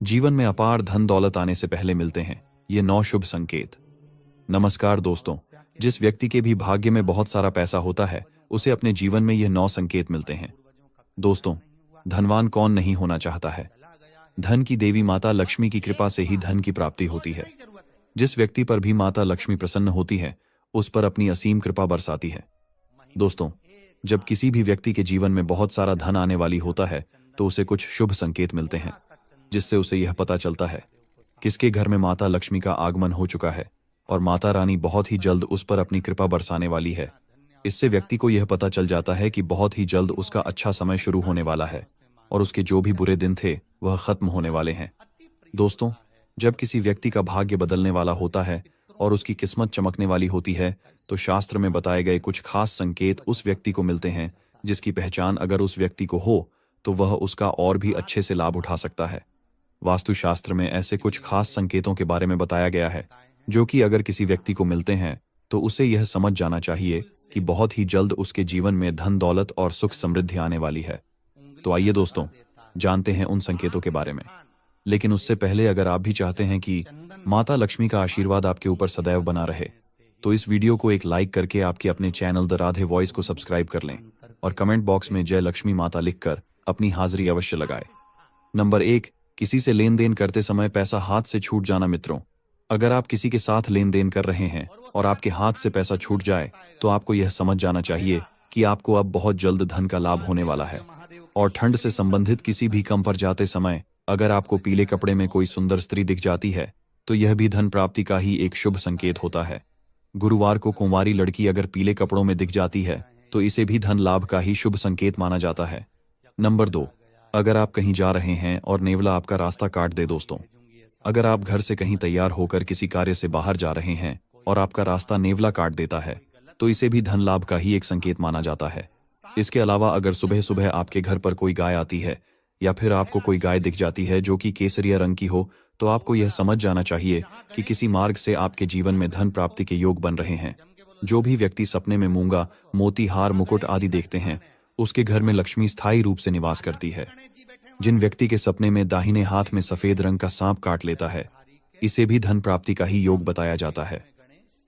जीवन में अपार धन दौलत आने से पहले मिलते हैं ये 9 शुभ संकेत। नमस्कार दोस्तों, जिस व्यक्ति के भी भाग्य में बहुत सारा पैसा होता है उसे अपने जीवन में ये 9 संकेत मिलते हैं। दोस्तों, धनवान कौन नहीं होना चाहता है। धन की देवी माता लक्ष्मी की कृपा से ही धन की प्राप्ति होती है। जिस व्यक्ति पर भी माता लक्ष्मी प्रसन्न होती है उस पर अपनी असीम कृपा बरसाती है। दोस्तों, जब किसी भी व्यक्ति के जीवन में बहुत सारा धन आने वाली होता है तो उसे कुछ शुभ संकेत मिलते हैं, जिससे उसे यह पता चलता है किसके घर में माता लक्ष्मी का आगमन हो चुका है और माता रानी बहुत ही जल्द उस पर अपनी कृपा बरसाने वाली है। इससे व्यक्ति को यह पता चल जाता है कि बहुत ही जल्द उसका अच्छा समय शुरू होने वाला है और उसके जो भी बुरे दिन थे वह खत्म होने वाले हैं। दोस्तों, जब किसी व्यक्ति का भाग्य बदलने वाला होता है और उसकी किस्मत चमकने वाली होती है तो शास्त्र में बताए गए कुछ खास संकेत उस व्यक्ति को मिलते हैं, जिसकी पहचान अगर उस व्यक्ति को हो तो वह उसका और भी अच्छे से लाभ उठा सकता है। वास्तुशास्त्र में ऐसे कुछ खास संकेतों के बारे में बताया गया है जो कि अगर किसी व्यक्ति को मिलते हैं तो उसे यह समझ जाना चाहिए कि बहुत ही जल्द उसके जीवन में धन दौलत और सुख समृद्धि आने वाली है। तो आइए दोस्तों, जानते हैं उन संकेतों के बारे में। लेकिन उससे पहले अगर आप भी चाहते हैं कि माता लक्ष्मी का आशीर्वाद आपके ऊपर सदैव बना रहे तो इस वीडियो को एक लाइक करके आपके अपने चैनल द राधे वॉइस को सब्सक्राइब कर लें और कमेंट बॉक्स में जय लक्ष्मी माता लिखकर अपनी हाजिरी अवश्य लगाएं। नंबर 1, किसी से लेन देन करते समय पैसा हाथ से छूट जाना। मित्रों, अगर आप किसी के साथ लेन देन कर रहे हैं और आपके हाथ से पैसा छूट जाए तो आपको यह समझ जाना चाहिए कि आपको अब बहुत जल्द धन का लाभ होने वाला है। और ठंड से संबंधित किसी भी काम पर जाते समय अगर आपको पीले कपड़े में कोई सुंदर स्त्री दिख जाती है तो यह भी धन प्राप्ति का ही एक शुभ संकेत होता है। गुरुवार को कुंवारी लड़की अगर पीले कपड़ों में दिख जाती है तो इसे भी धन लाभ का ही शुभ संकेत माना जाता है। नंबर 2, अगर आप कहीं जा रहे हैं और नेवला आपका रास्ता काट दे। दोस्तों, अगर आप घर से कहीं तैयार होकर किसी कार्य से बाहर जा रहे हैं और आपका रास्ता नेवला काट देता है तो इसे भी धन लाभ का ही एक संकेत माना जाता है। इसके अलावा अगर सुबह सुबह आपके घर पर कोई गाय आती है या फिर आपको कोई गाय दिख जाती है जो कि केसरिया रंग की हो तो आपको यह समझ जाना चाहिए कि किसी मार्ग से आपके जीवन में धन प्राप्ति के योग बन रहे हैं। जो भी व्यक्ति सपने में मूंगा, मोती, हार, मुकुट आदि देखते हैं उसके घर में लक्ष्मी स्थायी रूप से निवास करती है। जिन व्यक्ति के सपने में दाहिने हाथ में सफेद रंग का सांप काट लेता है इसे भी धन प्राप्ति का ही योग बताया जाता है।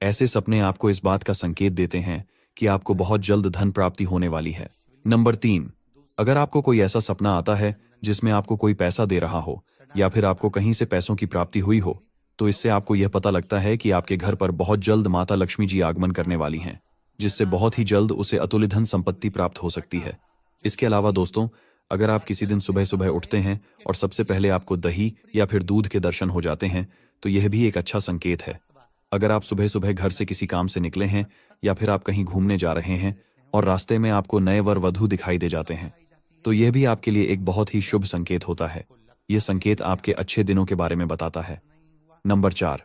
ऐसे सपने आपको इस बात का संकेत देते हैं कि आपको बहुत जल्द धन प्राप्ति होने वाली है। नंबर 3, अगर आपको कोई ऐसा सपना आता है जिसमें आपको कोई पैसा दे रहा हो या फिर आपको कहीं से पैसों की प्राप्ति हुई हो तो इससे आपको यह पता लगता है कि आपके घर पर बहुत जल्द माता लक्ष्मी जी आगमन करने वाली हैं, जिससे बहुत ही जल्द उसे अतुल्य धन संपत्ति प्राप्त हो सकती है। इसके अलावा दोस्तों, अगर आप किसी दिन सुबह सुबह उठते हैं और सबसे पहले आपको दही या फिर दूध के दर्शन हो जाते हैं तो यह भी एक अच्छा संकेत है। अगर आप सुबह सुबह घर से किसी काम से निकले हैं या फिर आप कहीं घूमने जा रहे हैं और रास्ते में आपको नए वर वधू दिखाई दे जाते हैं तो यह भी आपके लिए एक बहुत ही शुभ संकेत होता है। यह संकेत आपके अच्छे दिनों के बारे में बताता है। नंबर 4,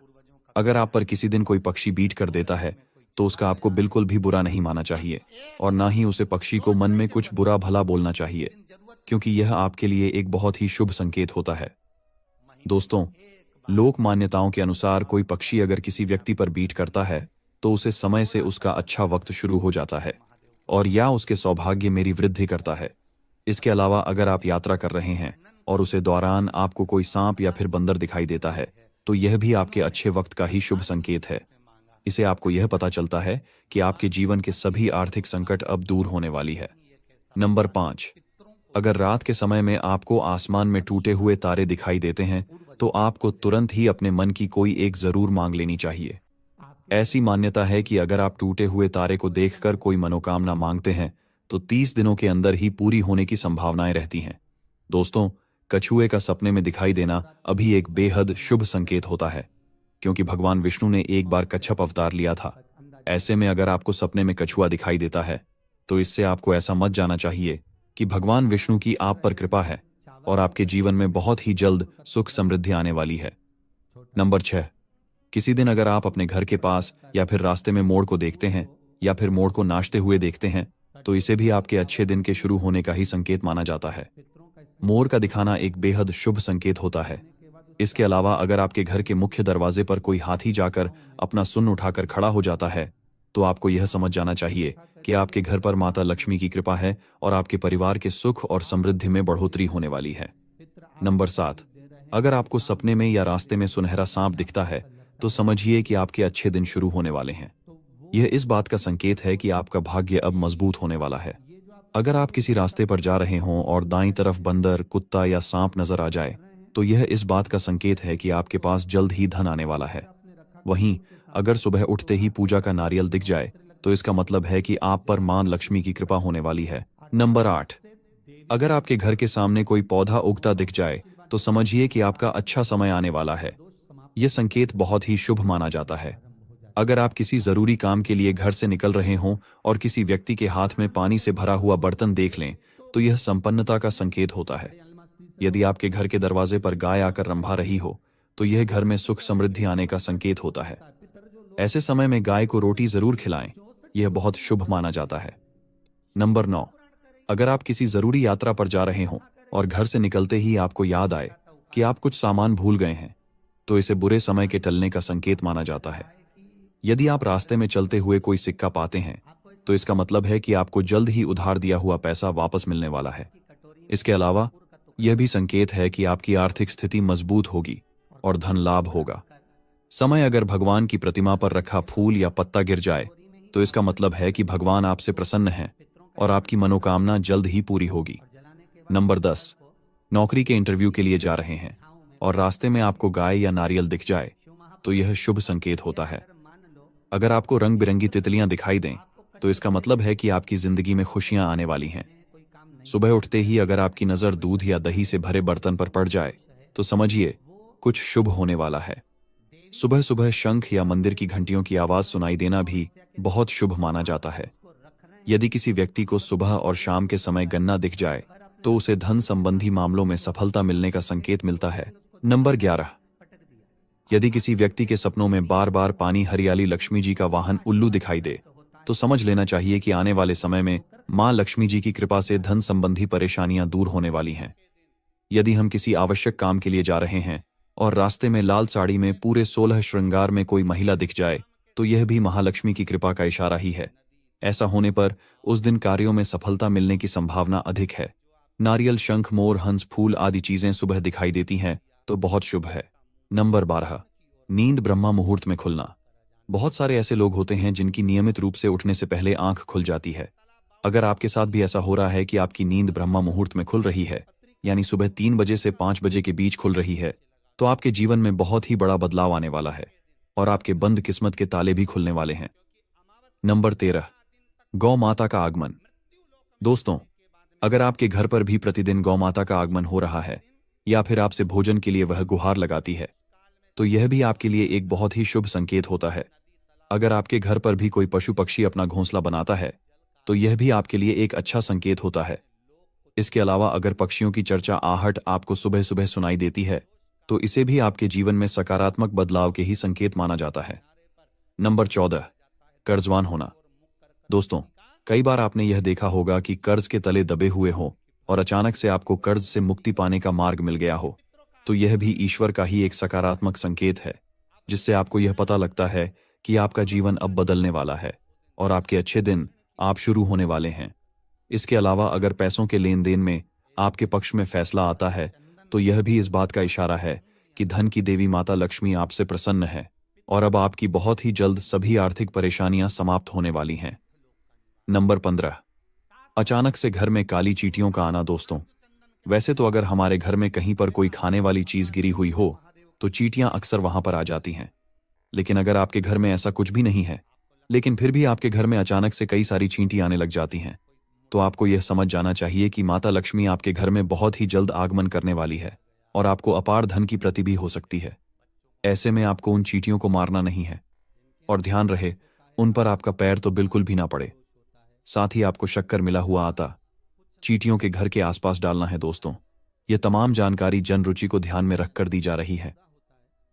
अगर आप पर किसी दिन कोई पक्षी बीट कर देता है तो उसका आपको बिल्कुल भी बुरा नहीं मानना चाहिए और ना ही उसे पक्षी को मन में कुछ बुरा भला बोलना चाहिए, क्योंकि यह आपके लिए एक बहुत ही शुभ संकेत होता है। दोस्तों, लोक मान्यताओं के अनुसार कोई पक्षी अगर किसी व्यक्ति पर बीट करता है तो उसे समय से उसका अच्छा वक्त शुरू हो जाता है और या उसके सौभाग्य मेरी वृद्धि करता है। इसके अलावा अगर आप यात्रा कर रहे हैं और उसे दौरान आपको कोई सांप या फिर बंदर दिखाई देता है तो यह भी आपके अच्छे वक्त का ही शुभ संकेत है। इसे आपको यह पता चलता है कि आपके जीवन के सभी आर्थिक संकट अब दूर होने वाली है। नंबर 5, अगर रात के समय में आपको आसमान में टूटे हुए तारे दिखाई देते हैं तो आपको तुरंत ही अपने मन की कोई एक जरूर मांग लेनी चाहिए। ऐसी मान्यता है कि अगर आप टूटे हुए तारे को देखकर कोई मनोकामना मांगते हैं तो 30 दिनों के अंदर ही पूरी होने की संभावनाएं रहती हैं। दोस्तों, कछुए का सपने में दिखाई देना अभी एक बेहद शुभ संकेत होता है, क्योंकि भगवान विष्णु ने एक बार कच्छप अवतार लिया था। ऐसे में अगर आपको सपने में कछुआ दिखाई देता है तो इससे आपको ऐसा मत जाना चाहिए कि भगवान विष्णु की आप पर कृपा है और आपके जीवन में बहुत ही जल्द सुख समृद्धि आने वाली है। नंबर 6, किसी दिन अगर आप अपने घर के पास या फिर रास्ते में मोर को देखते हैं या फिर मोर को नाचते हुए देखते हैं तो इसे भी आपके अच्छे दिन के शुरू होने का ही संकेत माना जाता है। मोर का दिखाना एक बेहद शुभ संकेत होता है। इसके अलावा अगर आपके घर के मुख्य दरवाजे पर कोई हाथी जाकर अपना सुन उठाकर खड़ा हो जाता है तो आपको यह समझ जाना चाहिए कि आपके घर पर माता लक्ष्मी की कृपा है और आपके परिवार के सुख और समृद्धि में बढ़ोतरी होने वाली है। नंबर 7, अगर आपको सपने में या रास्ते में सुनहरा सांप दिखता है तो समझिए कि आपके अच्छे दिन शुरू होने वाले हैं। यह इस बात का संकेत है कि आपका भाग्य अब मजबूत होने वाला है। अगर आप किसी रास्ते पर जा रहे हों और दाईं तरफ बंदर, कुत्ता या सांप नजर आ जाए तो यह इस बात का संकेत है कि आपके पास जल्द ही धन आने वाला है। वहीं अगर सुबह उठते ही पूजा का नारियल दिख जाए तो इसका मतलब है कि आप पर मां लक्ष्मी की कृपा होने वाली है। नंबर 8, अगर आपके घर के सामने कोई पौधा उगता दिख जाए तो समझिए कि आपका अच्छा समय आने वाला है। यह संकेत बहुत ही शुभ माना जाता है। अगर आप किसी जरूरी काम के लिए घर से निकल रहे हों और किसी व्यक्ति के हाथ में पानी से भरा हुआ बर्तन देख लें तो यह संपन्नता का संकेत होता है। यदि आपके घर के दरवाजे पर गाय आकर रंभा रही हो तो यह घर में सुख समृद्धि आने का संकेत होता है। ऐसे समय में गाय को रोटी जरूर खिलाएं, यह बहुत शुभ माना जाता है। नंबर 9, अगर आप किसी जरूरी यात्रा पर जा रहे हों और घर से निकलते ही आपको याद आए कि आप कुछ सामान भूल गए हैं तो इसे बुरे समय के टलने का संकेत माना जाता है। यदि आप रास्ते में चलते हुए कोई सिक्का पाते हैं तो इसका मतलब है कि आपको जल्द ही उधार दिया हुआ पैसा वापस मिलने वाला है। इसके अलावा यह भी संकेत है कि आपकी आर्थिक स्थिति मजबूत होगी और धन लाभ होगा। समय अगर भगवान की प्रतिमा पर रखा फूल या पत्ता गिर जाए तो इसका मतलब है कि भगवान आपसे प्रसन्न हैं और आपकी मनोकामना जल्द ही पूरी होगी। नंबर 10, नौकरी के इंटरव्यू के लिए जा रहे हैं और रास्ते में आपको गाय या नारियल दिख जाए तो यह शुभ संकेत होता है। अगर आपको रंग बिरंगी तितलियां दिखाई दें तो इसका मतलब है कि आपकी जिंदगी में खुशियां आने वाली हैं। सुबह उठते ही अगर आपकी नजर दूध या दही से भरे बर्तन पर पड़ जाए तो समझिए कुछ शुभ होने वाला है। सुबह सुबह शंख या मंदिर की घंटियों की आवाज सुनाई देना भी बहुत शुभ माना जाता है। यदि किसी व्यक्ति को सुबह और शाम के समय गन्ना दिख जाए तो उसे धन संबंधी मामलों में सफलता मिलने का संकेत मिलता है। नंबर 11, यदि किसी व्यक्ति के सपनों में बार बार पानी, हरियाली, लक्ष्मी जी का वाहन उल्लू दिखाई दे तो समझ लेना चाहिए कि आने वाले समय में मां लक्ष्मी जी की कृपा से धन संबंधी परेशानियां दूर होने वाली हैं। यदि हम किसी आवश्यक काम के लिए जा रहे हैं और रास्ते में लाल साड़ी में पूरे 16 श्रृंगार में कोई महिला दिख जाए तो यह भी महालक्ष्मी की कृपा का इशारा ही है। ऐसा होने पर उस दिन कार्यों में सफलता मिलने की संभावना अधिक है। नारियल, शंख, मोर, हंस, फूल आदि चीजें सुबह दिखाई देती हैं तो बहुत शुभ है। नंबर 12, नींद ब्रह्मा मुहूर्त में खुलना। बहुत सारे ऐसे लोग होते हैं जिनकी नियमित रूप से उठने से पहले आंख खुल जाती है। अगर आपके साथ भी ऐसा हो रहा है कि आपकी नींद ब्रह्मा मुहूर्त में खुल रही है, यानी सुबह 3 बजे से 5 बजे के बीच खुल रही है, तो आपके जीवन में बहुत ही बड़ा बदलाव आने वाला है और आपके बंद किस्मत के ताले भी खुलने वाले हैं। नंबर 13, गौ माता का आगमन। दोस्तों, अगर आपके घर पर भी प्रतिदिन गौ माता का आगमन हो रहा है या फिर आपसे भोजन के लिए वह गुहार लगाती है तो यह भी आपके लिए एक बहुत ही शुभ संकेत होता है। अगर आपके घर पर भी कोई पशु पक्षी अपना घोंसला बनाता है तो यह भी आपके लिए एक अच्छा संकेत होता है। इसके अलावा अगर पक्षियों की चर्चा, आहट आपको सुबह सुबह सुनाई देती है तो इसे भी आपके जीवन में सकारात्मक बदलाव के ही संकेत माना जाता है। नंबर 14, कर्जवान होना। दोस्तों, कई बार आपने यह देखा होगा कि कर्ज के तले दबे हुए हो और अचानक से आपको कर्ज से मुक्ति पाने का मार्ग मिल गया हो तो यह भी ईश्वर का ही एक सकारात्मक संकेत है, जिससे आपको यह पता लगता है कि आपका जीवन अब बदलने वाला है और आपके अच्छे दिन आप शुरू होने वाले हैं। इसके अलावा अगर पैसों के लेन देन में आपके पक्ष में फैसला आता है तो यह भी इस बात का इशारा है कि धन की देवी माता लक्ष्मी आपसे प्रसन्न है और अब आपकी बहुत ही जल्द सभी आर्थिक परेशानियां समाप्त होने वाली हैं। नंबर 15, अचानक से घर में काली चींटियों का आना। दोस्तों, वैसे तो अगर हमारे घर में कहीं पर कोई खाने वाली चीज गिरी हुई हो तो चींटियां अक्सर वहां पर आ जाती हैं, लेकिन अगर आपके घर में ऐसा कुछ भी नहीं है लेकिन फिर भी आपके घर में अचानक से कई सारी चींटी आने लग जाती हैं तो आपको यह समझ जाना चाहिए कि माता लक्ष्मी आपके घर में बहुत ही जल्द आगमन करने वाली है और आपको अपार धन की प्रति भी हो सकती है। ऐसे में आपको उन चींटियों को मारना नहीं है और ध्यान रहे उन पर आपका पैर तो बिल्कुल भी ना पड़े। साथ ही आपको शक्कर मिला हुआ आटा चींटियों के घर के आसपास डालना है। दोस्तों, ये तमाम जानकारी जन रुचि को ध्यान में रखकर दी जा रही है।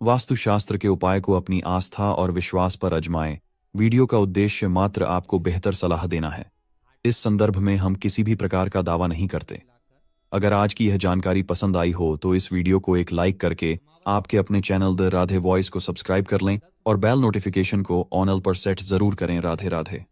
वास्तुशास्त्र के उपाय को अपनी आस्था और विश्वास पर आजमाएं। वीडियो का उद्देश्य मात्र आपको बेहतर सलाह देना है। इस संदर्भ में हम किसी भी प्रकार का दावा नहीं करते। अगर आज की यह जानकारी पसंद आई हो तो इस वीडियो को एक लाइक करके आपके अपने चैनल द राधे वॉइस को सब्सक्राइब कर लें और बेल नोटिफिकेशन को ऑन ऑल पर सेट जरूर करें। राधे राधे।